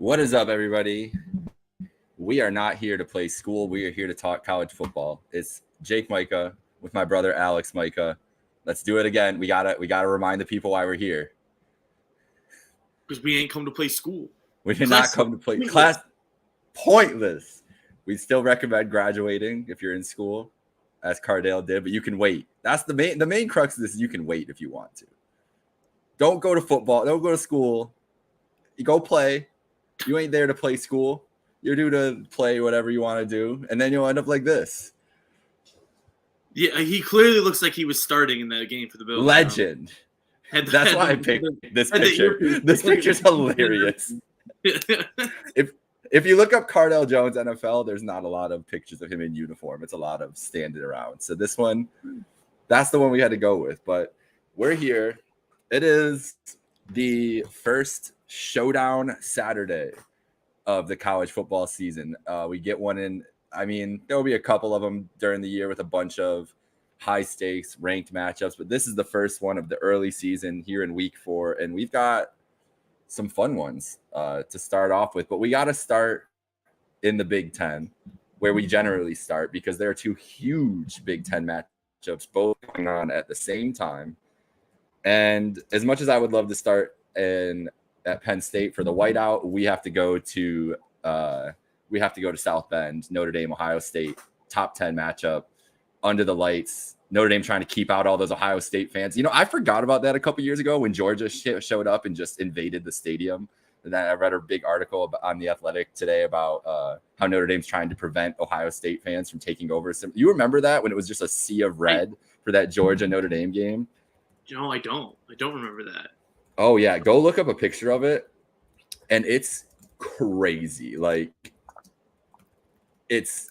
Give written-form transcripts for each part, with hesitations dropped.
What is up, everybody? We are not here to play school. We are here to talk college football. It's Jake Micah with my brother Alex Micah. Let's do it again. We gotta remind the people why we're here. Because we ain't come to play school. We did not come to play class. Pointless. We still recommend graduating if you're in school, as Cardale did, but you can wait. That's the main crux of this. You can wait if you want to. Don't go to football. Don't go to school. You go play. You ain't there to play school. You're due to play whatever you want to do, and then you'll end up like this. Yeah, he clearly looks like he was starting in that game for the Bills. Legend. That's why I picked this picture. This picture's hilarious. If you look up Cardale Jones NFL, there's not a lot of pictures of him in uniform. It's a lot of standing around. So this one, that's the one we had to go with. But we're here. It is the first showdown Saturday of the college football season. We get one in. I mean, there will be a couple of them during the year with a bunch of high stakes ranked matchups, but this is the first one of the early season here in week 4, and we've got some fun ones to start off with. But we got to start in the Big Ten, where we generally start, because there are two huge Big Ten matchups both going on at the same time. And as much as I would love to start at Penn State for the whiteout, we have to go to South Bend, Notre Dame, Ohio State, top 10 matchup under the lights. Notre Dame trying to keep out all those Ohio State fans. You know, I forgot about that a couple years ago when Georgia showed up and just invaded the stadium. And then I read a big article on The Athletic today about how Notre Dame's trying to prevent Ohio State fans from taking over. You remember that when it was just a sea of red for that Georgia Notre Dame game? No, I don't. I don't remember that. Oh, yeah. Go look up a picture of it. And it's crazy. Like, it's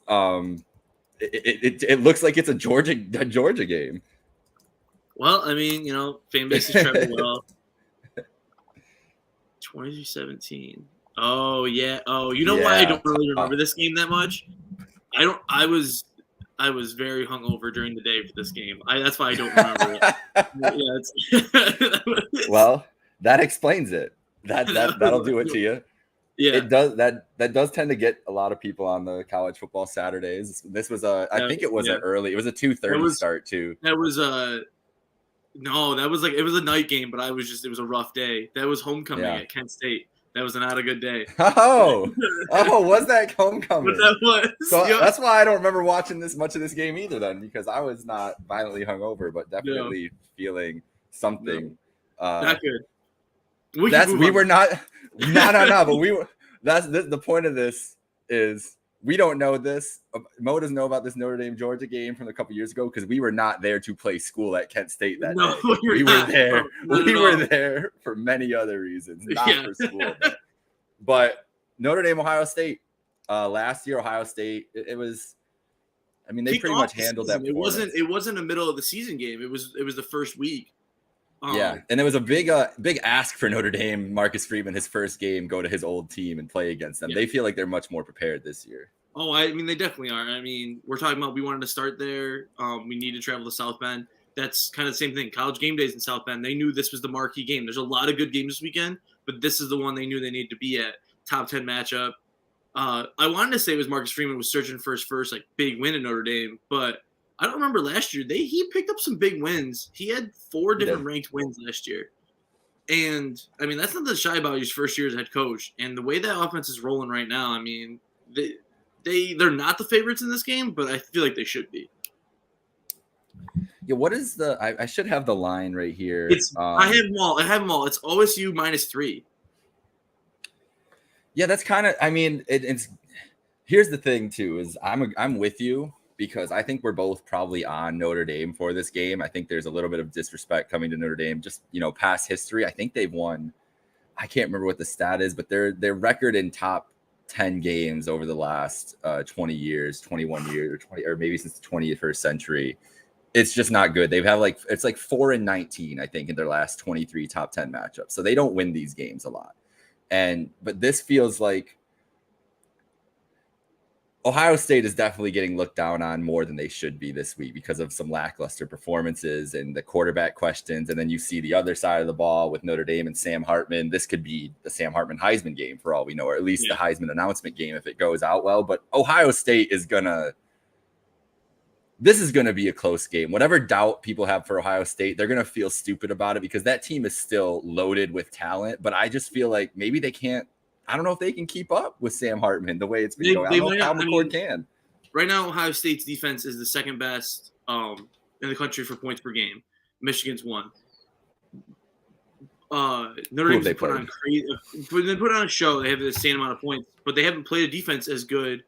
it looks like it's a Georgia game. Well, I mean, you know, fan bases travel well. 2017. Oh yeah. Oh, you know why I don't really remember this game that much? I was very hungover during the day for this game. That's why I don't remember it. Well, that explains it. That'll do it to you. Yeah, it does. That does tend to get a lot of people on the college football Saturdays. This was I think it was an early. It was a 2:30 start too. That was no, that was it was a night game, but it was a rough day. That was homecoming at Kent State. That was not a good day. Oh, was that homecoming? That was. So that's why I don't remember watching much of this game either. Then, because I was not violently hungover, but definitely feeling something. Not good. We were not. No. But we were. That's the point of this is we don't know this. Mo doesn't know about this Notre Dame Georgia game from a couple years ago because we were not there to play school at Kent State that day. We were there. We were there for many other reasons, not for school. But Notre Dame, Ohio State. Last year, Ohio State. It was. I mean, they pretty much handled that. It wasn't a middle of the season game. It was the first week. Yeah, and it was a big ask for Notre Dame. Marcus Freeman, his first game, go to his old team and play against them. Yeah. They feel like they're much more prepared this year. Oh, I mean, they definitely are. I mean, we're talking about we wanted to start there. We need to travel to South Bend. That's kind of the same thing. College game days in South Bend. They knew this was the marquee game. There's a lot of good games this weekend, but this is the one they knew they needed to be at. Top 10 matchup. I wanted to say it was Marcus Freeman was searching for his first big win in Notre Dame, but I don't remember last year. He picked up some big wins. He had 4 different ranked wins last year. And, I mean, that's not the shy about his first year as head coach. And the way that offense is rolling right now, I mean, they're not the favorites in this game, but I feel like they should be. Yeah, what is I should have the line right here. I have them all. It's OSU -3. Yeah, that's kind of, I mean, it's here's the thing too, is I'm with you. Because I think we're both probably on Notre Dame for this game. I think there's a little bit of disrespect coming to Notre Dame, just, past history. I think they've won. I can't remember what the stat is, but their record in top 10 games over the last 20 years, 21 years, or maybe since the 21st century, it's just not good. They've had it's 4-19, I think, in their last 23 top 10 matchups. So they don't win these games a lot. But this feels like Ohio State is definitely getting looked down on more than they should be this week because of some lackluster performances and the quarterback questions. And then you see the other side of the ball with Notre Dame and Sam Hartman. This could be the Sam Hartman Heisman game for all we know, or at least the Heisman announcement game if it goes out well. But Ohio State is this is going to be a close game. Whatever doubt people have for Ohio State, they're going to feel stupid about it because that team is still loaded with talent. But I just feel like maybe they can't. I don't know if they can keep up with Sam Hartman the way it's been going. I don't know if Kyle McCord can. Right now, Ohio State's defense is the second best in the country for points per game. Michigan's one. Notre Dame's put on crazy. When they put on a show, they have the same amount of points, but they haven't played a defense as good.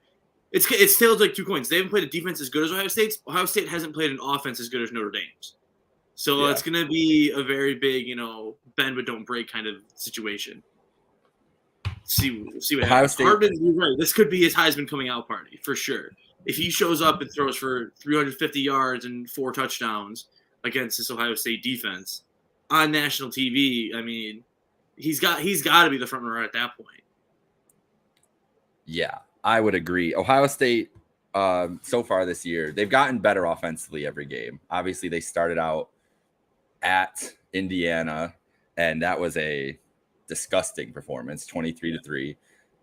It's tails like 2 coins. They haven't played a defense as good as Ohio State's. Ohio State hasn't played an offense as good as Notre Dame's. So it's going to be a very big, bend but don't break kind of situation. See what Ohio State. Hartman, you're right. This could be his Heisman coming out party for sure. If he shows up and throws for 350 yards and 4 touchdowns against this Ohio State defense on national TV, I mean, he's got to be the front runner at that point. Yeah, I would agree. Ohio State, so far this year, they've gotten better offensively every game. Obviously, they started out at Indiana, and that was a disgusting performance, 23-3.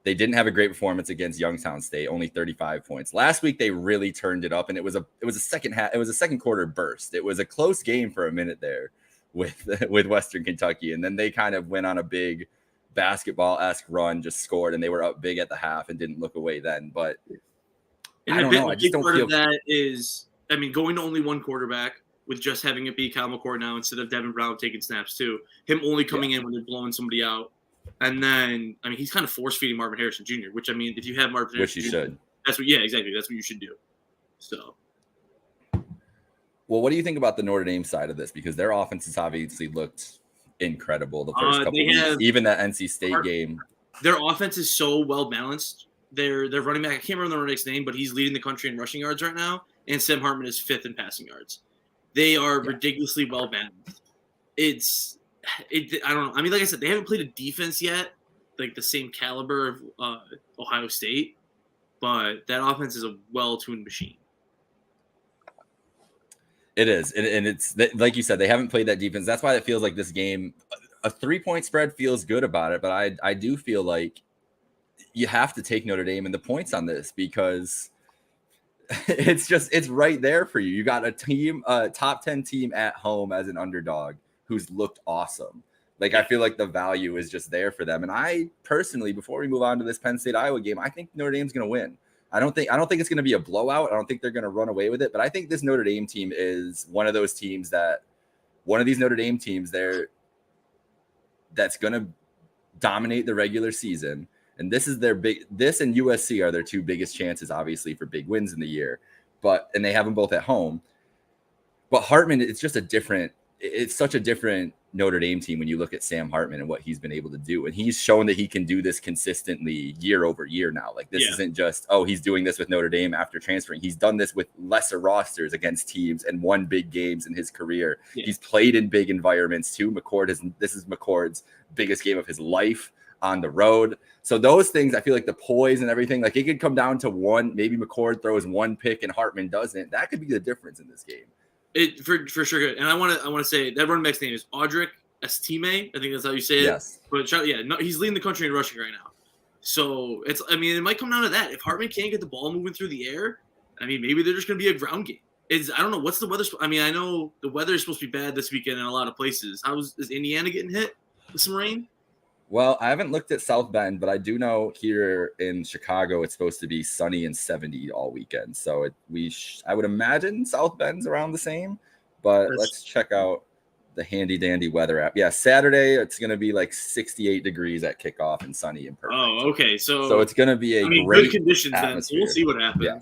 They didn't have a great performance against Youngstown State, only 35 points. Last week they really turned it up, and it was a second quarter burst. It was a close game for a minute there with Western Kentucky, and then they kind of went on a big basketball-esque run, just scored, and they were up big at the half and didn't look away then. But I don't know. I just don't feel that is. I mean, going to only one quarterback with just having it be Kyle McCord now instead of Devin Brown taking snaps too. Him only coming in when they're blowing somebody out. And then, I mean, he's kind of force-feeding Marvin Harrison Jr., which, I mean, if you have Marvin Harrison Jr., should. Exactly. That's what you should do. So. Well, what do you think about the Notre Dame side of this? Because their offense has obviously looked incredible the first couple weeks. Even that NC State game. Their offense is so well-balanced. Their running back, I can't remember the running back's name, but he's leading the country in rushing yards right now, and Sam Hartman is 5th in passing yards. They are ridiculously well balanced. I don't know. I mean, like I said, they haven't played a defense yet, like the same caliber of Ohio State, but that offense is a well-tuned machine. It is, and it's like you said, they haven't played that defense. That's why it feels like this game, a 3-point spread feels good about it, but I do feel like you have to take Notre Dame and the points on this because it's right there for you. You got a top 10 team at home as an underdog who's looked awesome. Like, I feel like the value is just there for them. And I personally, before we move on to this Penn State Iowa game, I think Notre Dame's going to win. I don't think it's going to be a blowout. I don't think they're going to run away with it, but I think this Notre Dame team is one of these Notre Dame teams that's going to dominate the regular season. And this and USC are their 2 biggest chances, obviously, for big wins in the year. And they have them both at home. But Hartman, it's such a different Notre Dame team when you look at Sam Hartman and what he's been able to do. And he's shown that he can do this consistently year over year now. Like, this isn't just, he's doing this with Notre Dame after transferring. He's done this with lesser rosters against teams and won big games in his career. Yeah. He's played in big environments too. This is McCord's biggest game of his life on the road. So those things, I feel like the poise and everything, like it could come down to one, maybe McCord throws 1 pick and Hartman doesn't. That could be the difference in this game. It for sure good. And I want to say that running back's name is Audric Estime. I think that's how you say it. Yes. But he's leading the country in rushing right now. So it might come down to that. If Hartman can't get the ball moving through the air, I mean, maybe they're just going to be a ground game. I don't know what's the weather. I mean, I know the weather is supposed to be bad this weekend in a lot of places. Is Indiana getting hit with some rain? Well, I haven't looked at South Bend, but I do know here in Chicago it's supposed to be sunny and 70 all weekend. So I would imagine South Bend's around the same. But let's check out the handy dandy weather app. Yeah, Saturday it's going to be like 68 degrees at kickoff and sunny and perfect. Oh, okay. So it's going to be great good conditions atmosphere. Then. So we'll see what happens. Yeah.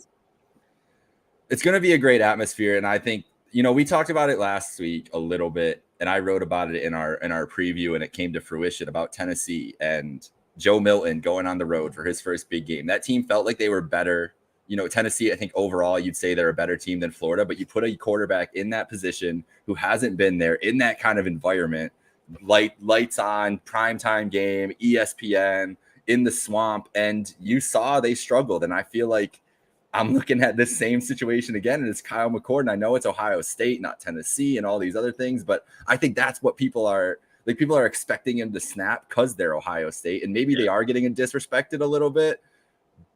It's going to be a great atmosphere, and I think we talked about it last week a little bit. And I wrote about it in our preview, and it came to fruition about Tennessee and Joe Milton going on the road for his first big game. That team felt like they were better. Tennessee, I think overall you'd say they're a better team than Florida, but you put a quarterback in that position who hasn't been there in that kind of environment, lights on, primetime game, ESPN, in the swamp, and you saw they struggled. And I feel like I'm looking at this same situation again, and it's Kyle McCord. And I know it's Ohio State, not Tennessee, and all these other things, but I think that's what people are like. People are expecting him to snap because they're Ohio State, and maybe they are getting disrespected a little bit.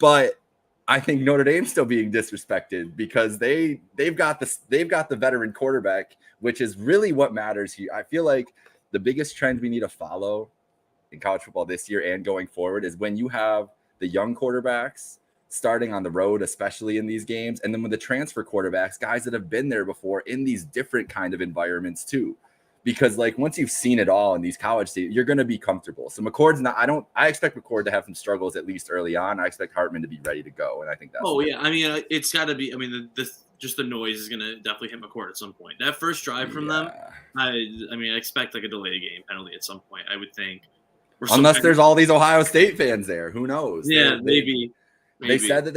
But I think Notre Dame's still being disrespected because they've got the veteran quarterback, which is really what matters here. I feel like the biggest trend we need to follow in college football this year and going forward is when you have the young quarterbacks starting on the road, especially in these games, and then with the transfer quarterbacks, guys that have been there before in these different kind of environments too. Because like once you've seen it all in these college states, you're going to be comfortable. So McCord's not. I expect McCord to have some struggles at least early on. I expect Hartman to be ready to go, and I think that's. Oh yeah, I mean it's got to be. I mean just the noise is going to definitely hit McCord at some point. That first drive from them, I mean I expect like a delay game penalty at some point. I would think. Unless there's all these Ohio State fans there, who knows? Yeah, maybe. They said that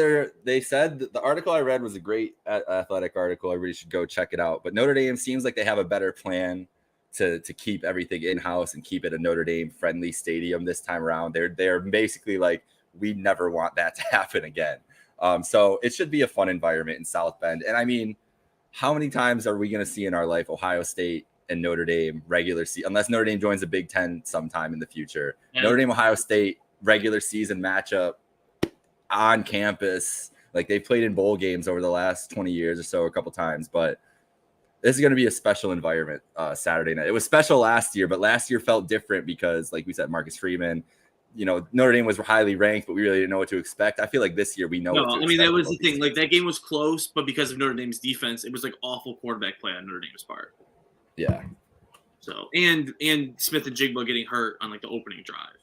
the article I read was a great athletic article. Everybody should go check it out. But Notre Dame seems like they have a better plan to keep everything in-house and keep it a Notre Dame friendly stadium this time around. They're basically like, we never want that to happen again. So it should be a fun environment in South Bend. And I mean, how many times are we going to see in our life Ohio State and Notre Dame regular season, unless Notre Dame joins the Big Ten sometime in the future? Yeah. Notre Dame, Ohio State regular season matchup on campus. Like they played in bowl games over the last 20 years or so a couple times, but this is going to be a special environment Saturday night. It was special last year, but last year felt different because, like we said, Marcus Freeman, Notre Dame was highly ranked, but we really didn't know what to expect. I feel like this year we know. No, I mean, that was the thing. Like that game was close, but because of Notre Dame's defense, it was like awful quarterback play on Notre Dame's part. Yeah. So, and Smith and Jigba getting hurt on like the opening drive.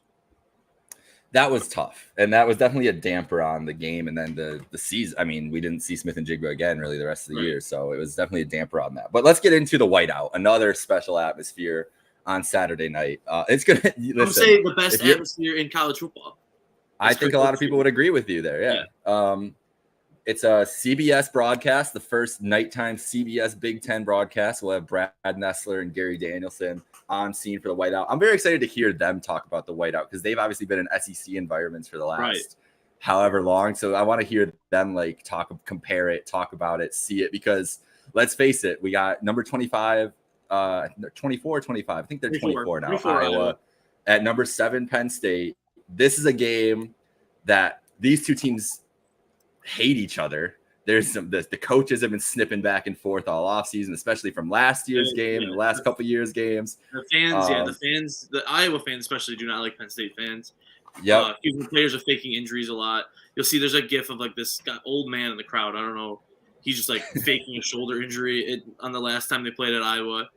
That was tough, and that was definitely a damper on the game. And then the season. I mean, we didn't see Smith and Jigba again really the rest of the year, so it was definitely a damper on that. But let's get into the whiteout, another special atmosphere on Saturday night. It's gonna. I'm saying the best atmosphere in college football. I think a lot of people would agree with you there. Yeah. It's a CBS broadcast, the first nighttime CBS Big Ten broadcast. We'll have Brad Nessler and Gary Danielson on scene for the whiteout. I'm very excited to hear them talk about the whiteout because they've obviously been in SEC environments for the last however long. So I want to hear them like compare it, talk about it, see it, because let's face it, we got number 25, 24, 25. I think they're 24 now. Iowa at number 7, Penn State. This is a game that these two teams hate each other. There's the coaches have been snipping back and forth all offseason, especially from last year's game and the last couple of years' games. The fans, the Iowa fans especially do not like Penn State fans. Yeah, the players are faking injuries a lot. You'll see there's a gif of like this old man in the crowd. I don't know. He's just like faking a shoulder injury on the last time they played at Iowa.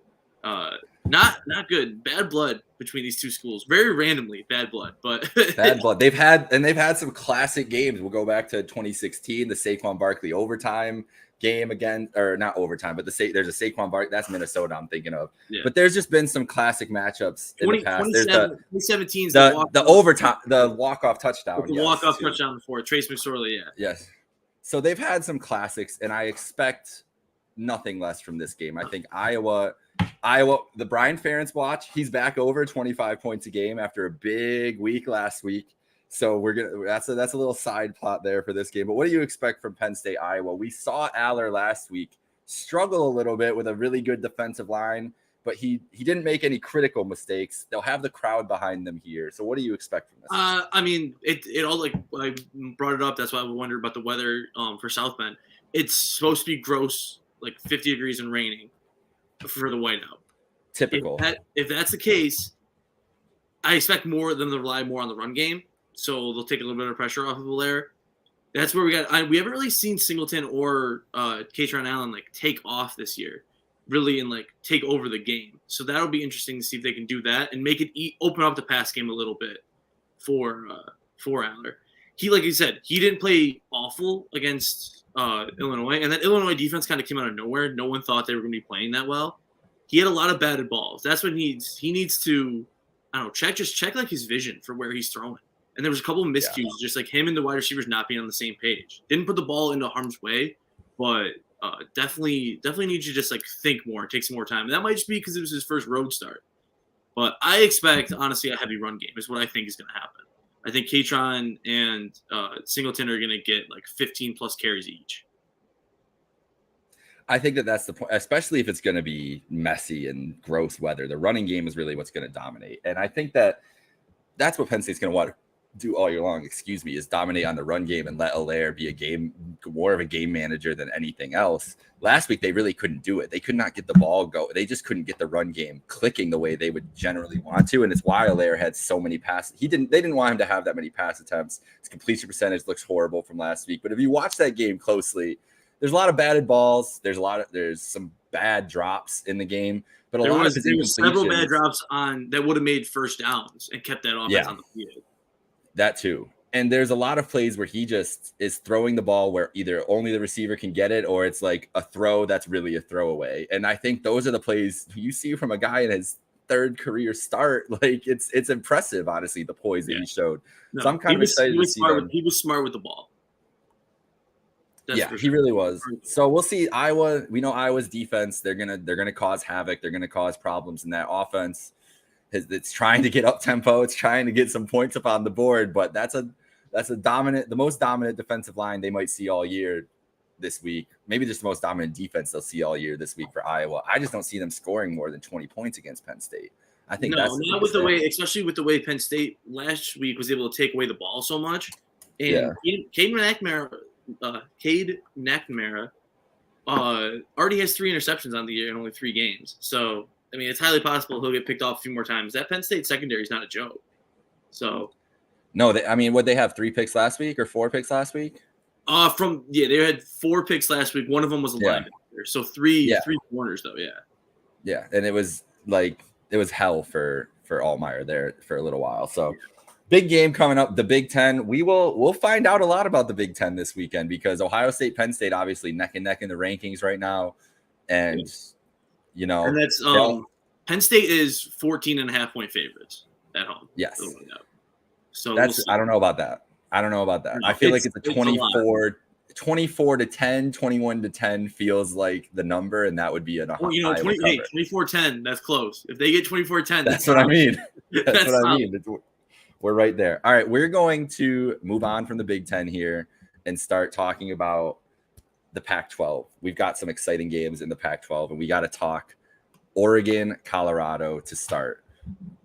Not good. Bad blood between these two schools. Very randomly, bad blood. But bad blood. They've had some classic games. We'll go back to 2016, the Saquon Barkley overtime game again, or not overtime, but there's a Saquon Barkley. That's Minnesota I'm thinking of. Yeah. But there's just been some classic matchups in the past. There's 2017's the overtime, the walk-off touchdown. The walk-off touchdown before Trace McSorley. Yeah. Yes. So they've had some classics, and I expect nothing less from this game. I think Iowa, the Brian Ferentz watch, he's back over 25 points a game after a big week last week. So that's a little side plot there for this game. But what do you expect from Penn State, Iowa? We saw Aller last week struggle a little bit with a really good defensive line, but he didn't make any critical mistakes. They'll have the crowd behind them here. So what do you expect from this? I mean, it all, like I brought it up. That's why I wondered about the weather for South Bend. It's supposed to be gross, like 50 degrees and raining for the whiteout. Typical. If that's the case, I expect them to rely more on the run game. So they'll take a little bit of pressure off of Blair. That's where we haven't really seen Singleton or Katron Allen like take off this year, really, and like take over the game. So that'll be interesting to see if they can do that and make it open up the pass game a little bit for Aller. He, like you said, he didn't play awful against Illinois, and that Illinois defense kind of came out of nowhere. No one thought they were going to be playing that well. He had a lot of batted balls. That's what he needs to, I don't know, check like his vision for where he's throwing. And there was a couple of miscues, just like him and the wide receivers not being on the same page. Didn't put the ball into harm's way, but definitely needs you to just like think more, take some more time. And that might just be because it was his first road start. But I expect, honestly, a heavy run game is what I think is going to happen. I think Katron and Singleton are going to get like 15 plus carries each. I think that's the point, especially if it's going to be messy and gross weather. The running game is really what's going to dominate. And I think that's what Penn State's going to want to do all year long, is dominate on the run game and let Allaire be more of a game manager than anything else. Last week, they really couldn't do it. They could not get the ball go. They just couldn't get the run game clicking the way they would generally want to. And it's why Allaire had so many passes. They didn't want him to have that many pass attempts. His completion percentage looks horrible from last week. But if you watch that game closely, there's a lot of batted balls. There's some bad drops in the game. But there was several bad drops that would have made first downs and kept that offense on the field. That too. And there's a lot of plays where he just is throwing the ball where either only the receiver can get it or it's like a throw that's really a throwaway. And I think those are the plays you see from a guy in his third career start. Like it's impressive, honestly, the poise that he showed. No, so I'm kind of excited to see him. He was smart with the ball. He really was. So we'll see. Iowa, we know Iowa's defense, they're gonna cause havoc, they're gonna cause problems in that offense. It's trying to get up tempo, it's trying to get some points up on the board, but that's the most dominant defensive line they might see all year this week. Maybe just the most dominant defense they'll see all year this week for Iowa. I just don't see them scoring more than 20 points against Penn State. I think that's not with the way, especially with the way Penn State last week was able to take away the ball so much. And Cade McNamara already has 3 interceptions on the year in only 3 games. So I mean, it's highly possible he'll get picked off a few more times. That Penn State secondary is not a joke. So, no, would they have 3 picks last week or 4 picks last week? They had 4 picks last week. One of them was a linebacker. So 3 corners though. Yeah. Yeah, and it was hell for Altmaier there for a little while. So, big game coming up, the Big Ten. We'll find out a lot about the Big Ten this weekend because Ohio State, Penn State, obviously neck and neck in the rankings right now, and. And that's Penn State is 14.5-point favorites at home. Yes. So I don't know about that. No, I feel like it's a 24 to 10, 21 to 10 feels like the number, and that would be an 24-10. That's close. If they get 24-10, that's what I mean. That's what I mean. We're right there. All right, we're going to move on from the Big Ten here and start talking about the Pac-12. We've got some exciting games in the Pac-12, and we got to talk Oregon, Colorado to start.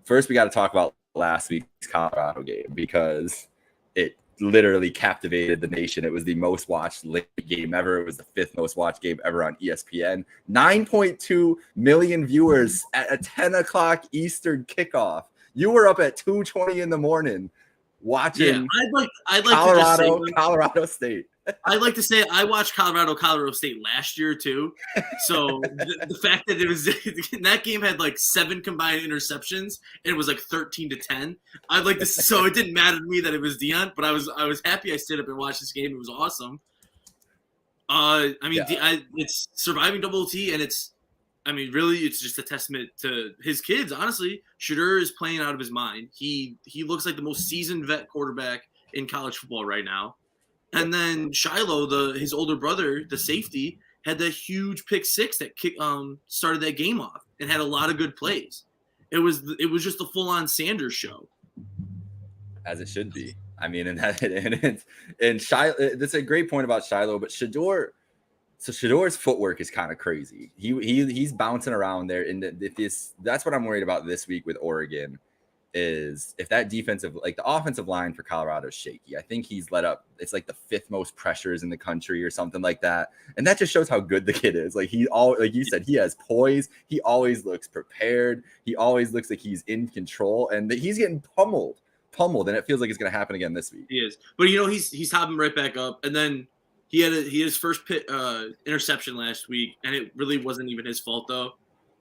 First, we got to talk about last week's Colorado game because it literally captivated the nation. It was the most watched late game ever. It was the 5th most watched game ever on ESPN. 9.2 million viewers at a 10 o'clock Eastern kickoff. You were up at 2:20 in the morning watching I'd like Colorado State. I'd like to say I watched Colorado State last year too. So the fact that it was that game had like 7 combined interceptions and it was like 13 to 10. I'd like to so it didn't matter to me that it was Deion, but I was happy I stayed up and watched this game. It was awesome. It's surviving double T, and really it's just a testament to his kids. Honestly, Shedeur is playing out of his mind. He looks like the most seasoned vet quarterback in college football right now. And then Shiloh, his older brother, the safety, had that huge pick 6 that started that game off and had a lot of good plays. It was just a full-on Sanders show, as it should be. I mean, and Shiloh. That's a great point about Shiloh, but Shedeur. So Shedeur's footwork is kind of crazy. He's bouncing around there, and that's what I'm worried about this week with Oregon. Is if that the offensive line for Colorado is shaky. I think he's let up. It's like the 5th most pressures in the country or something like that. And that just shows how good the kid is. Like like you said, he has poise. He always looks prepared. He always looks like he's in control, and he's getting pummeled. And it feels like it's going to happen again this week. He is. But he's hopping right back up. And then he had his first interception last week, and it really wasn't even his fault though.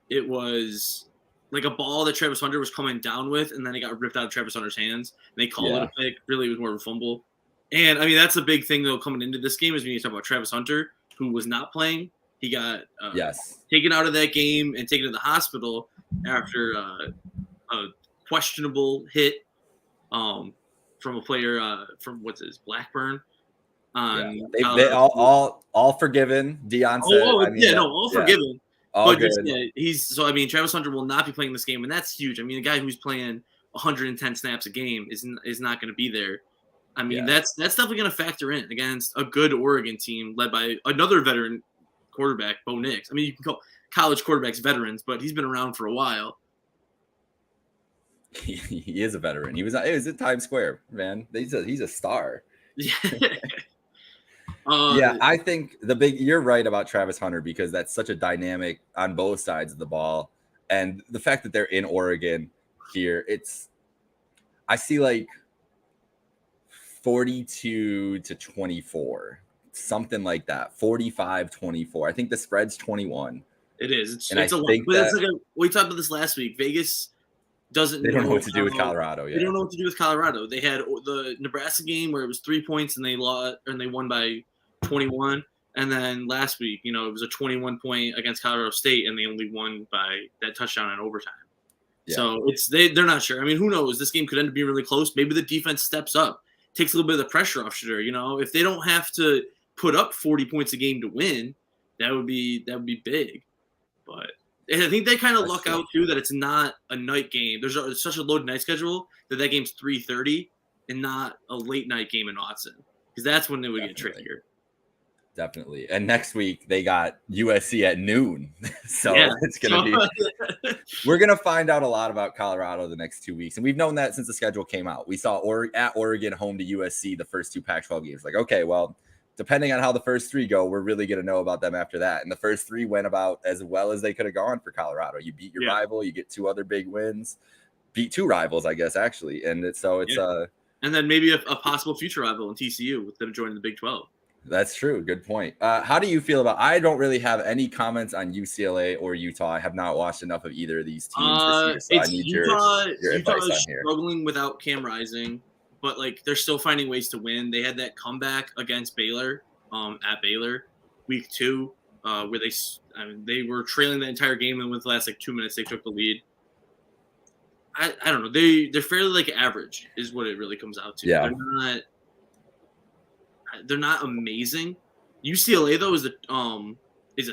It was like a ball that Travis Hunter was coming down with, and then it got ripped out of Travis Hunter's hands. And they called it a pick. Really, it was more of a fumble. And, I mean, that's a big thing, though, coming into this game is when you talk about Travis Hunter, who was not playing. He got taken out of that game and taken to the hospital after a questionable hit from a player from, Blackburn. They all forgiven, Deion said. All forgiven. All good. Travis Hunter will not be playing this game, and that's huge. I mean, a guy who's playing 110 snaps a game is not going to be there. I mean, Yeah. that's definitely going to factor in against a good Oregon team led by another veteran quarterback, Bo Nix. I mean, you can call college quarterbacks veterans, but he's been around for a while. He is a veteran. He was at Times Square, man. He's a star. Yeah. Yeah, I think you're right about Travis Hunter because that's such a dynamic on both sides of the ball. And the fact that they're in Oregon here, I see like 42-24, something like that. 45-24. I think the spread's 21. It is. And it's I a lot. think But that we talked about this last week. Vegas doesn't they don't know what to do with Colorado. Yeah. They don't know what to do with Colorado. They had the Nebraska game where it was 3 points and they lost and they won by 21. And then last week, it was a 21-point against Colorado State and they only won by that touchdown in overtime. Yeah. So they're not sure. I mean, who knows? This game could end up being really close. Maybe the defense steps up, takes a little bit of the pressure off Shedeur. If they don't have to put up 40 points a game to win, that would be big. But I think they kind of luck out too that it's not a night game. There's such a loaded night schedule that game's 3:30 and not a late night game in Autzen because that's when it would get trickier. Definitely. And next week they got USC at noon. So it's going to be we're going to find out a lot about Colorado the next 2 weeks. And we've known that since the schedule came out. We saw at Oregon home to USC the first 2 Pac-12 games. Like, okay, well, depending on how the first 3 go, we're really going to know about them after that. And the first 3 went about as well as they could have gone for Colorado. You beat your rival, you get 2 other big wins, beat 2 rivals, I guess, actually. And it's and then maybe a possible future rival in TCU with them joining the Big 12. That's true. Good point. How do you feel about? I don't really have any comments on UCLA or Utah. I have not watched enough of either of these teams this year, so I need your advice on here. Struggling without Cam Rising, but they're still finding ways to win. They had that comeback against Baylor, at Baylor, week 2, where they were trailing the entire game, and with the last 2 minutes they took the lead. I don't know. They're fairly average, is what it really comes out to. Yeah. They're not amazing. UCLA though is a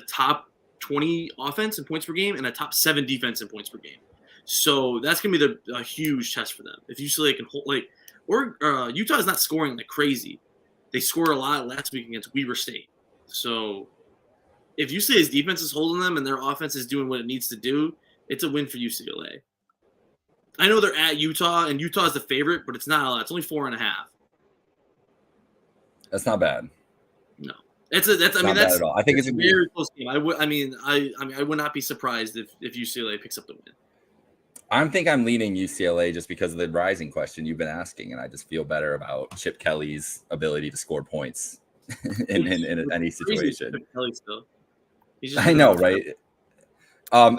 top 20 offense in points per game and a top 7 defense in points per game. So that's gonna be a huge test for them. If UCLA can hold Utah is not scoring like crazy. They scored a lot last week against Weber State. So if UCLA's defense is holding them and their offense is doing what it needs to do, it's a win for UCLA. I know they're at Utah and Utah is the favorite, but it's not a lot. It's only 4.5. That's not bad. No, that's bad at all. I think it's a very close game. I would not be surprised if UCLA picks up the win. I think I'm leaning UCLA just because of the Rising question you've been asking, and I just feel better about Chip Kelly's ability to score points in any situation. Chip Kelly still. I know, right?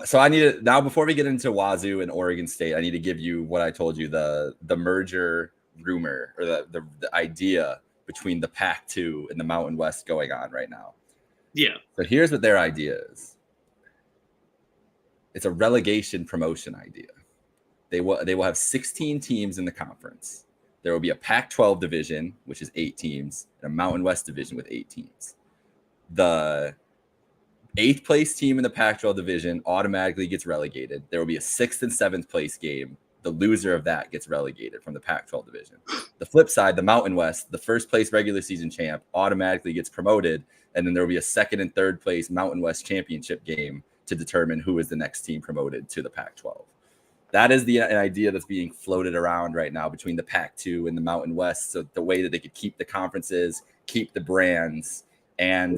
So I need to now before we get into Wazoo and Oregon State, I need to give you what I told you the merger rumor or the idea between the Pac-2 and the Mountain West going on right now. Yeah. So here's what their idea is. It's a relegation promotion idea. They will have 16 teams in the conference. There will be a Pac-12 division, which is 8 teams, and a Mountain West division with 8 teams. The 8th place team in the Pac-12 division automatically gets relegated. There will be a 6th and 7th place game. The loser of that gets relegated from the Pac-12 division. The flip side, the Mountain West, the first place regular season champ automatically gets promoted, and then there will be a 2nd and 3rd place Mountain West championship game to determine who is the next team promoted to the Pac-12. That is an idea that's being floated around right now between the Pac-2 and the Mountain West. So the way that they could keep the conferences, keep the brands, and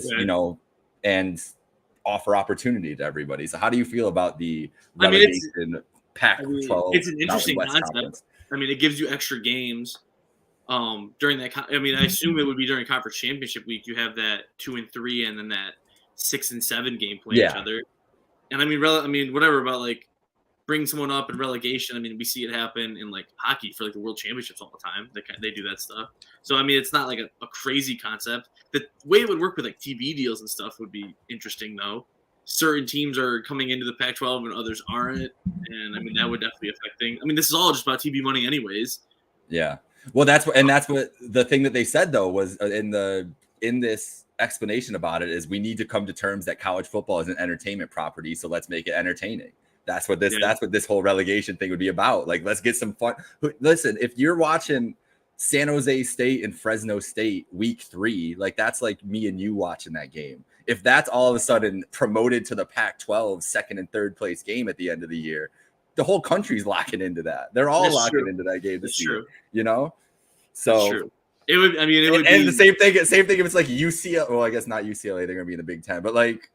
and offer opportunity to everybody. So how do you feel about the relegation? Pac-12. It's an interesting concept. Conference. It gives you extra games during that. I assume it would be during conference championship week. You have that 2 and 3, and then that 6 and 7 game play each other. And whatever about bring someone up in relegation. We see it happen in hockey for the World Championships all the time. They do that stuff. So it's not a crazy concept. The way it would work with TV deals and stuff would be interesting though. Certain teams are coming into the Pac-12 and others aren't, and that would definitely affect things. This is all just about TV money, anyways. Yeah, well, that's what the thing that they said though was in this explanation about it is we need to come to terms that college football is an entertainment property, so let's make it entertaining. That's what this whole relegation thing would be about. Like, let's get some fun. Listen, if you're watching San Jose State and Fresno State week 3, like that's like me and you watching that game. If that's all of a sudden promoted to the Pac-12 second and third place game at the end of the year, the whole country's locking into that. They're all locking into that game this year, you know? So it would, I mean, it would and be the same thing if it's like UCLA. Well, I guess not UCLA, they're gonna be in the Big Ten, but like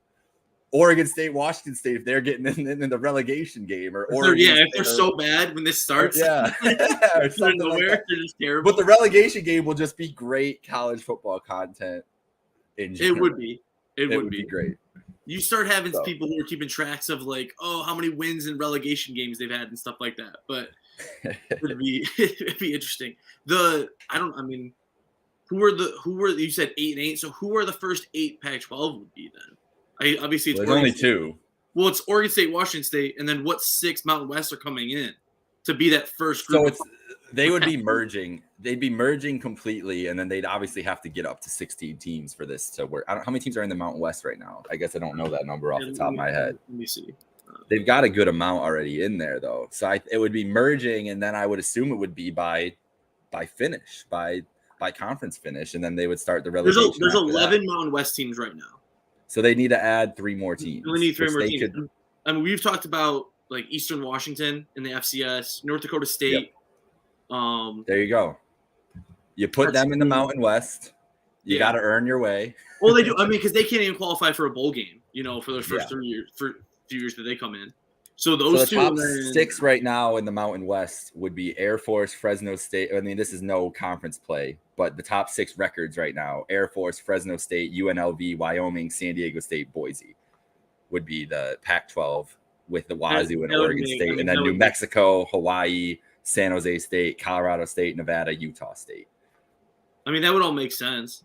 Oregon State, Washington State, if they're getting in the relegation game, or if they're so bad when this starts, or something like that. They're just terrible. But the relegation game will just be great college football content. It would be. It would be great. You start having people who are keeping tracks of like, oh, how many wins in relegation games they've had and stuff like that. But it'd be interesting. Who were you said 8-8? So who are the first 8 Pac-12 would be then? Obviously it's only 2. Well, it's Oregon State, Washington State, and then what 6 Mountain West are coming in to be that first group. So they would be merging. They'd be merging completely, and then they'd obviously have to get up to 16 teams for this to work. How many teams are in the Mountain West right now? I guess I don't know that number off the top of my head. Let me see. They've got a good amount already in there, though. So it would be merging, and then I would assume it would be by conference finish, and then they would start the relegation. There's 11 Mountain West teams right now. So they need to add 3 more teams. We need 3 more teams. I mean, we've talked about like Eastern Washington in the FCS, North Dakota State. Yep. There you go. You put them in the Mountain West. You got to earn your way. Well, they do. I mean, because they can't even qualify for a bowl game, for their first 3 years, for few years that they come in. So those the top 6 right now in the Mountain West would be Air Force, Fresno State. I mean, this is no conference play, but the top 6 records right now: Air Force, Fresno State, UNLV, Wyoming, San Diego State, Boise would be the Pac-12 with the Wazoo and Oregon State, and then New Mexico, Hawaii, San Jose State, Colorado State, Nevada, Utah State. I mean, that would all make sense.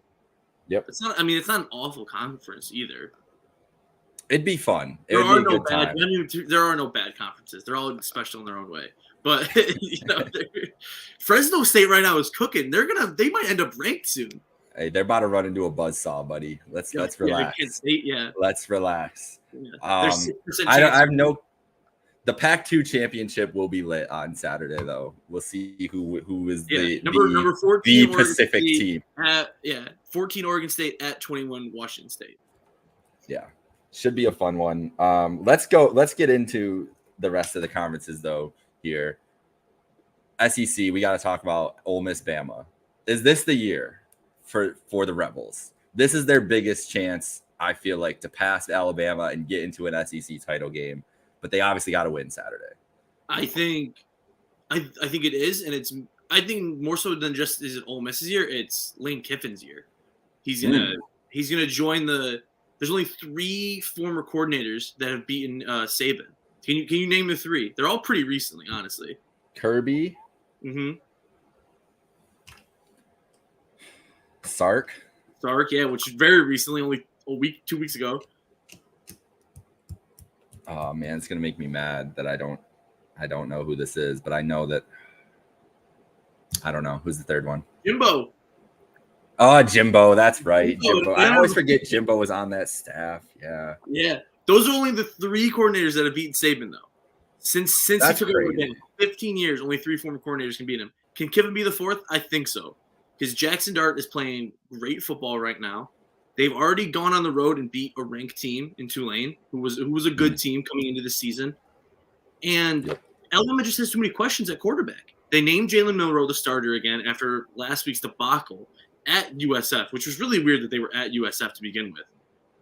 Yep. It's not an awful conference either. It'd be fun. There are no bad conferences. They're all special in their own way. But Fresno State right now is cooking. They might end up ranked soon. Hey, they're about to run into a buzzsaw, buddy. Let's relax. Let's relax. Yeah. The Pac-2 championship will be lit on Saturday, though. We'll see who is number 14 the Pacific team. 14 Oregon State at 21 Washington State. Yeah, should be a fun one. Let's get into the rest of the conferences though. Here, SEC, we got to talk about Ole Miss, Bama. Is this the year for the Rebels? This is their biggest chance, I feel like, to pass Alabama and get into an SEC title game. But they obviously got to win Saturday. I think it is, and I think more so than just is it Ole Miss's year, it's Lane Kiffin's year. He's gonna join the. There's only 3 former coordinators that have beaten Saban. Can you name the 3? They're all pretty recently, honestly. Kirby. Mm-hmm. Sark, yeah, which is very recently, only 2 weeks ago. Oh man, it's gonna make me mad that I don't know who this is, but I know that I don't know who's the 3rd one. Jimbo. Oh, Jimbo, that's right. Jimbo. I always forget Jimbo was on that staff. Yeah. Yeah, those are only the 3 coordinators that have beaten Saban though. Since he took over again, 15 years, only 3 former coordinators can beat him. Can Kiffin be the 4th? I think so, because Jackson Dart is playing great football right now. They've already gone on the road and beat a ranked team in Tulane, who was a good team coming into the season. And Alabama just has too many questions at quarterback. They named Jalen Milroe the starter again after last week's debacle at USF, which was really weird that they were at USF to begin with.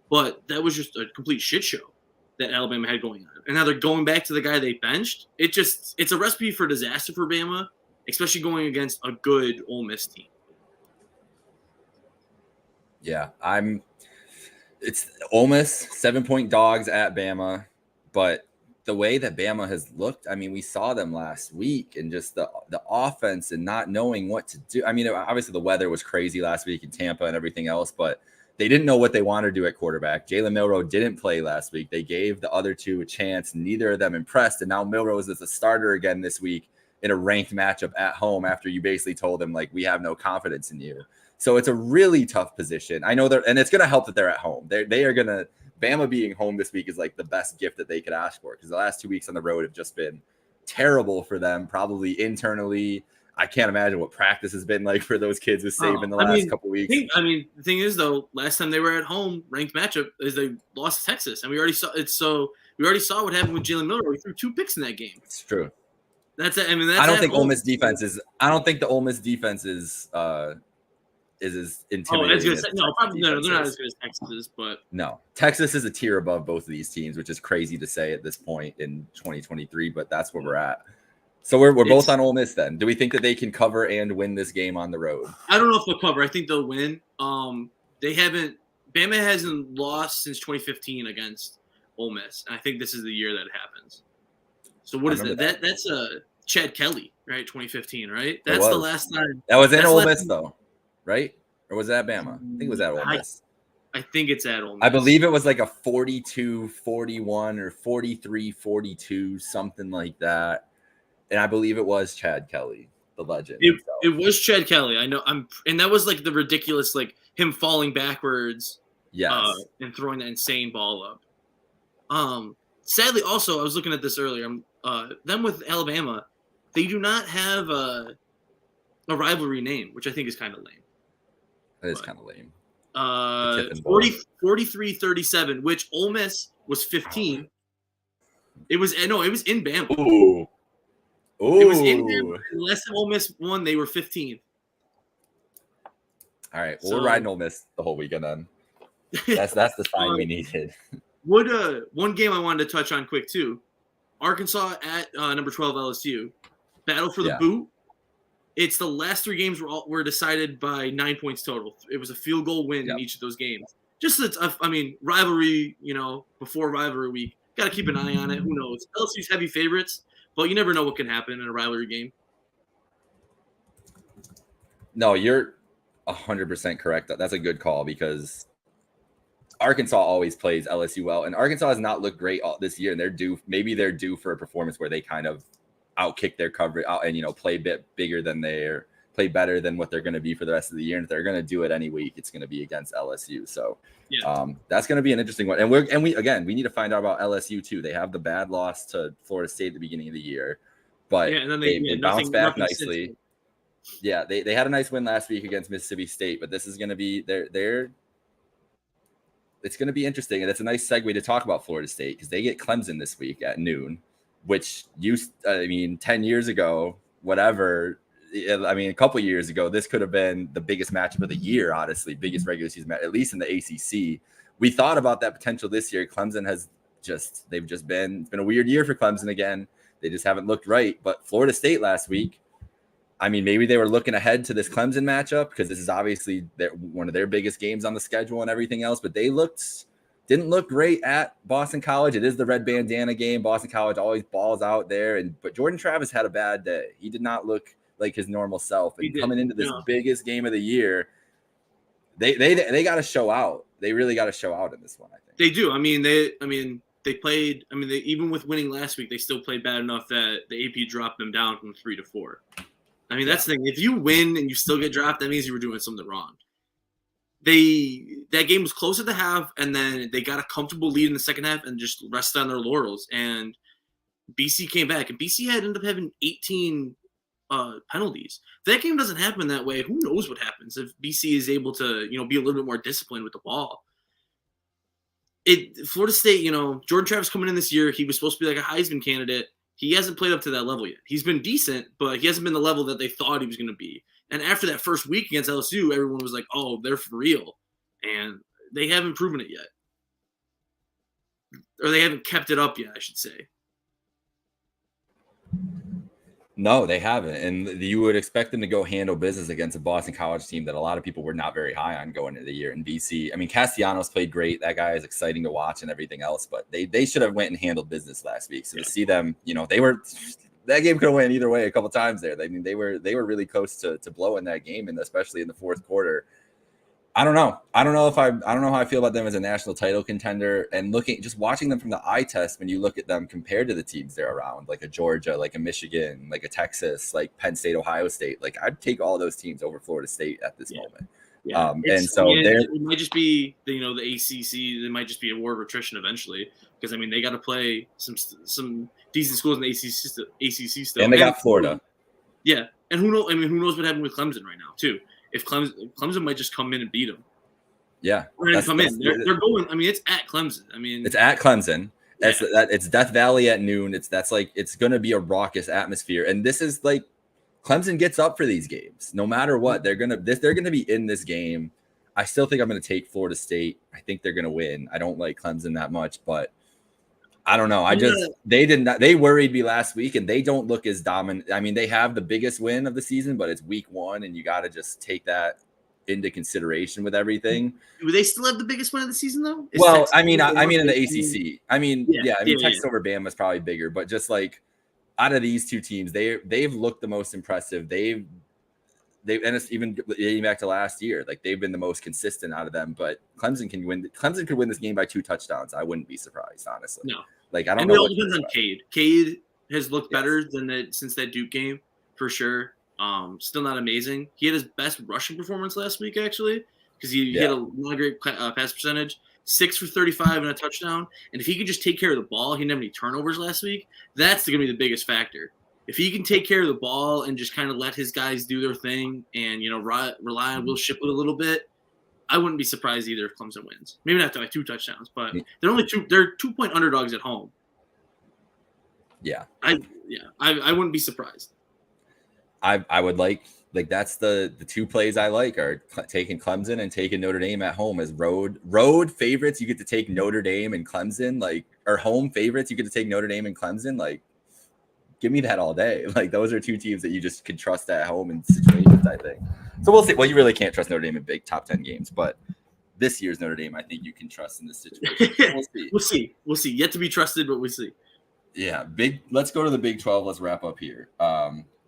But that was just a complete shit show that Alabama had going on. And now they're going back to the guy they benched. It's a recipe for disaster for Bama, especially going against a good Ole Miss team. Yeah, it's Ole Miss, 7-point dogs at Bama, but the way that Bama has looked, I mean, we saw them last week and just the offense and not knowing what to do. I mean, obviously the weather was crazy last week in Tampa and everything else, but they didn't know what they wanted to do at quarterback. Jalen Milroe didn't play last week. They gave the other 2 a chance. Neither of them impressed, and now Milroe is a starter again this week in a ranked matchup at home after you basically told them, like, we have no confidence in you. So it's a really tough position. I know and it's going to help that they're at home. They are going to Bama being home this week is like the best gift that they could ask for, because the last 2 weeks on the road have just been terrible for them, probably internally. I can't imagine what practice has been like for those kids with Saban the last couple weeks. The thing is, though, last time they were at home, ranked matchup, is they lost to Texas, and we already saw it. So we already saw what happened with Jalen Miller. He threw 2 picks in that game. It's true. That's it. I don't think Ole Miss defense is. I don't think the Ole Miss defense is as intimidating. That's good. No, probably no. They're not as good as Texas, but no, Texas is a tier above both of these teams, which is crazy to say at this point in 2023. But that's where we're at. So we're both on Ole Miss then. Do we think that they can cover and win this game on the road? I don't know if they'll cover. I think they'll win. They haven't. Bama hasn't lost since 2015 against Ole Miss, and I think this is the year that it happens. So what is that? That's Chad Kelly, right? 2015, right? That's the last time. That was in Ole Miss, though, right? Or was that Bama? I think it was at Ole Miss. I think it's at Ole Miss. I believe it was like a 42-41 or 43-42, something like that. And I believe it was Chad Kelly, the legend. It was Chad Kelly. I know. And that was like the ridiculous, like him falling backwards, and throwing that insane ball up. Sadly, also, I was looking at this earlier. Them with Alabama, they do not have a rivalry name, which I think is kind of lame. That is kind of lame. 43-37, which Ole Miss was 15. It was in Bama. Ooh. It was in Bama. Less than Ole Miss won, they were 15. All right, we're riding Ole Miss the whole weekend then. That's the sign we needed. One game I wanted to touch on quick too. Arkansas at number 12 LSU. Battle for the boot. It's the last 3 games were decided by 9 points total. It was a field goal win in each of those games. Just rivalry, before rivalry week. Got to keep an eye on it. Who knows? LSU's heavy favorites, but you never know what can happen in a rivalry game. No, you're 100% correct. That's a good call, because Arkansas always plays LSU well, and Arkansas has not looked great this year, and they're due for a performance where they kind of outkick their coverage and play a bit bigger than play better than what they're going to be for the rest of the year. And if they're going to do it any week, it's going to be against LSU. So that's going to be an interesting one. And we need to find out about LSU too. They have the bad loss to Florida State at the beginning of the year, but and then they bounced back nicely. Yeah, they had a nice win last week against Mississippi State, but this is going to be it's going to be interesting. And it's a nice segue to talk about Florida State, because they get Clemson this week at noon, which 10 years ago, a couple years ago, this could have been the biggest matchup of the year, honestly, biggest regular season match, at least in the ACC. We thought about that potential this year. Clemson it's been a weird year for Clemson again. They just haven't looked right. But Florida State last week, maybe they were looking ahead to this Clemson matchup, because this is obviously one of their biggest games on the schedule and everything else, but they didn't look great at Boston College. It is the red bandana game. Boston College always balls out there, but Jordan Travis had a bad day. He did not look like his normal self. And coming into this biggest game of the year, they got to show out. They really got to show out in this one, I think. They do. They played. Even with winning last week, they still played bad enough that the AP dropped them down from 3 to 4. That's the thing. If you win and you still get dropped, that means you were doing something wrong. That game was close at the half, and then they got a comfortable lead in the second half and just rested on their laurels. And BC came back, and BC had ended up having 18 penalties. If that game doesn't happen that way, who knows what happens if BC is able to, be a little bit more disciplined with the ball. Florida State, Jordan Travis coming in this year, he was supposed to be like a Heisman candidate. He hasn't played up to that level yet. He's been decent, but he hasn't been the level that they thought he was going to be. And after that first week against LSU, everyone was like, oh, they're for real. And they haven't proven it yet. Or they haven't kept it up yet, I should say. No, they haven't. And you would expect them to go handle business against a Boston College team that a lot of people were not very high on going into the year in BC. Castellanos played great. That guy is exciting to watch and everything else, but they should have went and handled business last week. So to see them, that game could have went either way a couple times there. They were really close to blowing that game, and especially in the fourth quarter. I don't know how I feel about them as a national title contender, and watching them from the eye test, when you look at them compared to the teams they're around, like a Georgia, like a Michigan, like a Texas, like Penn State, Ohio State, like I'd take all those teams over Florida State at this moment. Yeah, And so it might just be the ACC. It might just be a war of attrition eventually because I mean they got to play some decent schools in the ACC still, and they got Florida. Yeah, and who knows? I mean, who knows what happened with Clemson right now too? If Clemson might just come in and beat them. Yeah, they're going. I mean, it's at Clemson. I mean, it's at Clemson. It's Death Valley at noon. It's going to be a raucous atmosphere, and this is like Clemson gets up for these games no matter what. They're gonna be in this game. I still think I'm going to take Florida State. I think they're going to win. I don't like Clemson that much, but I don't know. They worried me last week, and they don't look as dominant. I mean, they have the biggest win of the season, but it's week 1, and you got to just take that into consideration with everything. Do they still have the biggest win of the season though? Well, I mean in the ACC. I mean, Texas over Bama is probably bigger, but just like out of these two teams, they've looked the most impressive. They've and it's even dating back to last year, like they've been the most consistent out of them. But Clemson could win this game by 2 touchdowns. I wouldn't be surprised, honestly. No, like I don't know. It all depends on Cade. Cade has looked better than that since that Duke game for sure. Still not amazing. He had his best rushing performance last week actually because he had a not great pass percentage. 6 for 35 and a touchdown. And if he could just take care of the ball, he didn't have any turnovers last week. That's going to be the biggest factor. If he can take care of the ball and just kind of let his guys do their thing and, rely on Will Shipley a little bit, I wouldn't be surprised either if Clemson wins. Maybe not by 2 touchdowns, but they're 2-point underdogs at home. Yeah. I wouldn't be surprised. I would like that's the 2 plays I like are taking Clemson and taking Notre Dame at home as road favorites. You get to take Notre Dame and Clemson, or home favorites. You get to take Notre Dame and Clemson. Give me that all day. Those are 2 teams that you just can trust at home in situations, I think. So we'll see. Well, you really can't trust Notre Dame in big top 10 games, but this year's Notre Dame, I think you can trust in this situation. We'll see. We'll see. Yet to be trusted, but we'll see. Yeah, let's go to the Big 12. Let's wrap up here.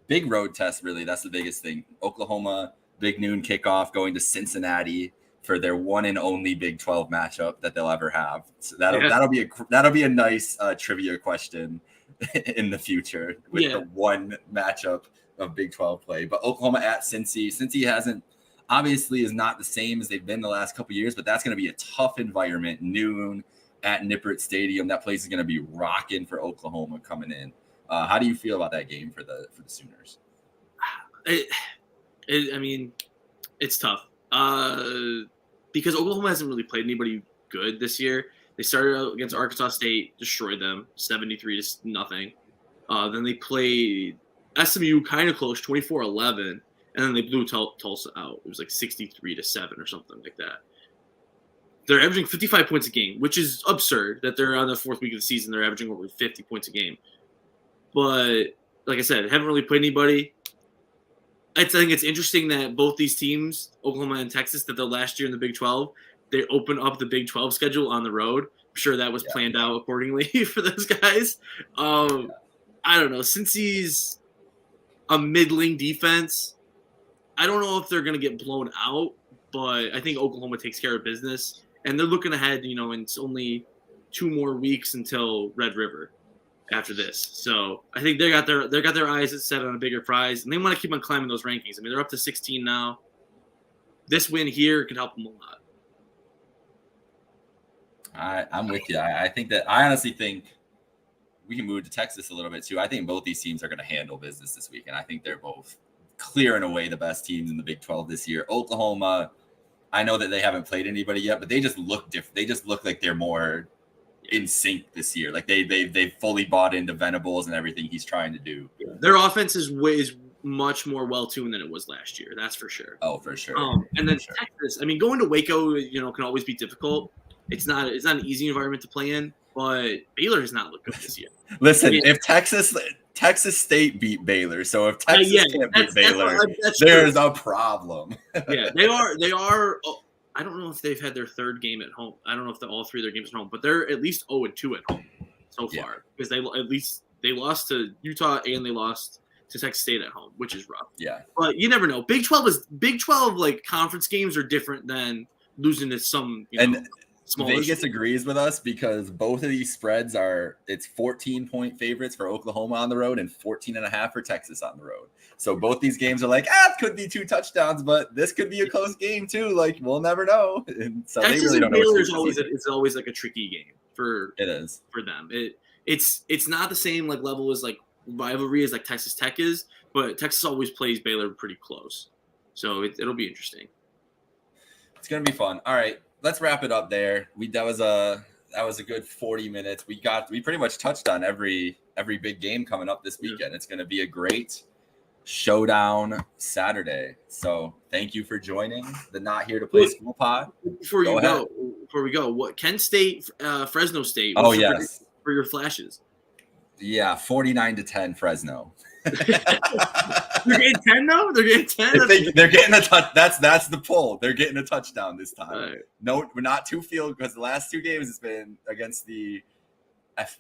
Big road test, really. That's the biggest thing. Oklahoma, big noon kickoff, going to Cincinnati for their one and only Big 12 matchup that they'll ever have. So that'll be a nice trivia question in the future with the one matchup of Big 12 play. But Oklahoma at Cincy. Cincy is not the same as they've been the last couple of years, but that's going to be a tough environment. Noon at Nippert Stadium. That place is going to be rocking for Oklahoma coming in. How do you feel about that game for the Sooners? I mean, it's tough because Oklahoma hasn't really played anybody good this year. They started out against Arkansas State, destroyed them 73-0. Then they played SMU kind of close, 24-11, and then they blew Tulsa out. It was like 63-7 or something like that. They're averaging 55 points a game, which is absurd that they're on the 4th week of the season. They're averaging over 50 points a game. But like I said, haven't really played anybody. I think it's interesting that both these teams, Oklahoma and Texas, that the last year in the Big 12, they open up the Big 12 schedule on the road. I'm sure that was planned out accordingly for those guys. I don't know. Since he's a middling defense, I don't know if they're going to get blown out, but I think Oklahoma takes care of business. And they're looking ahead, and it's only 2 more weeks until Red River after this. So I think they got their eyes set on a bigger prize, and they want to keep on climbing those rankings. I mean, they're up to 16 now. This win here could help them a lot. I'm with you. I honestly think we can move to Texas a little bit too. I think both these teams are going to handle business this week, and I think they're both clear and away the best teams in the Big 12 this year. Oklahoma, I know that they haven't played anybody yet, but they just look different. They just look like they're more in sync this year. Like they've fully bought into Venables and everything he's trying to do. Their offense is much more well-tuned than it was last year. That's for sure. Oh, for sure. And then Texas, I mean, going to Waco, can always be difficult. It's not an easy environment to play in, but Baylor has not looked good this year. Listen, if Texas State beat Baylor, so if Texas can't beat Baylor, there's a problem. Yeah, they are. I don't know if they've had their 3rd game at home. I don't know if all 3 of their games at home, but they're at least 0-2 at home so far because they lost to Utah and they lost to Texas State at home, which is rough. Yeah, but you never know. Big 12 conference games are different than losing to some Vegas agrees with us because both of these spreads it's 14-point favorites for Oklahoma on the road and 14.5 for Texas on the road. So both these games are like, it could be 2 touchdowns, but this could be a close game too. Like, we'll never know. And so Texas they really don't know. It's always like a tricky game for them. It's not the same like level as like rivalry as like Texas Tech is, but Texas always plays Baylor pretty close. So it'll be interesting. It's gonna be fun. All right. Let's wrap it up there. That was a good 40 minutes. We pretty much touched on every big game coming up this weekend. It's going to be a great showdown Saturday. So thank you for joining the Not Here to Play School pod. Before we go, what Kent State, Fresno State? Oh yes, for your flashes. Yeah, 49-10 Fresno. They're getting 10 though. They're getting 10. They're getting a touch. That's the pull. They're getting a touchdown this time. Right. No, we're not 2 field because the last 2 games it's been against the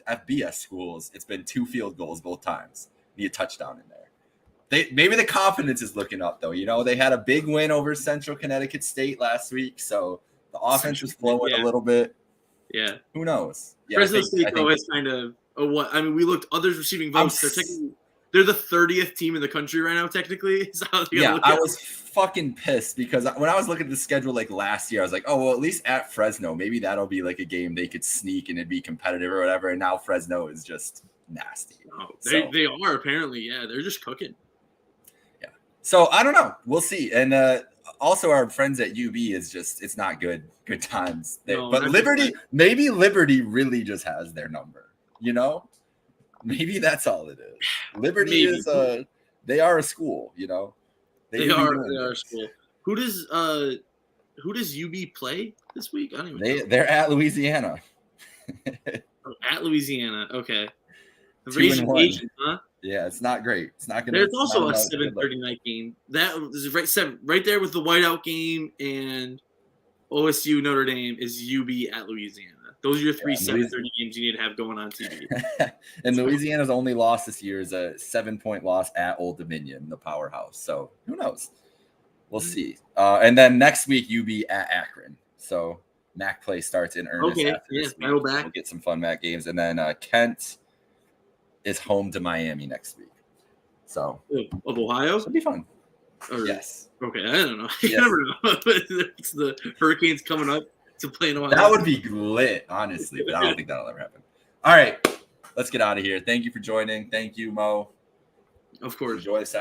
FBS schools. It's been 2 field goals both times. Need a touchdown in there. Maybe the confidence is looking up though. You know, they had a big win over Central Connecticut State last week, so the offense was flowing a little bit. Yeah. Who knows? Yeah, Fresno State though has kind of we looked others receiving votes. They're the 30th team in the country right now, technically. I was fucking pissed because when I was looking at the schedule like last year, I was like, oh, well, at least at Fresno, maybe that'll be like a game they could sneak and it'd be competitive or whatever. And now Fresno is just nasty. Oh, they are apparently. Yeah, they're just cooking. Yeah. So I don't know. We'll see. And also our friends at UB it's not good times. But maybe Liberty really just has their number, you know? Maybe that's all it is. Liberty is they are a school, you know. They are a school. Who does UB play this week? I don't even know. They're at Louisiana. At Louisiana, okay. 2-1. Huh? Yeah, it's not great. It's not gonna. There's also a 7:30 night game. That is right there with the whiteout game and OSU Notre Dame is UB at Louisiana. Those are your 3 7:30 games you need to have going on TV. And Louisiana's only loss this year is a 7-point loss at Old Dominion, the powerhouse. So who knows? We'll see. And then next week, UB at Akron. So MAC play starts in earnest. Okay, after this week. We'll get some fun MAC games. And then Kent is home to Miami next week. So of Ohio? It'll be fun. Yes. Okay, I don't know. You never know. It's the Hurricanes coming up to play in Ohio. That would be lit, honestly, but I don't think that'll ever happen. All right, let's get out of here. Thank you for joining. Thank you, Mo. Of course. Enjoy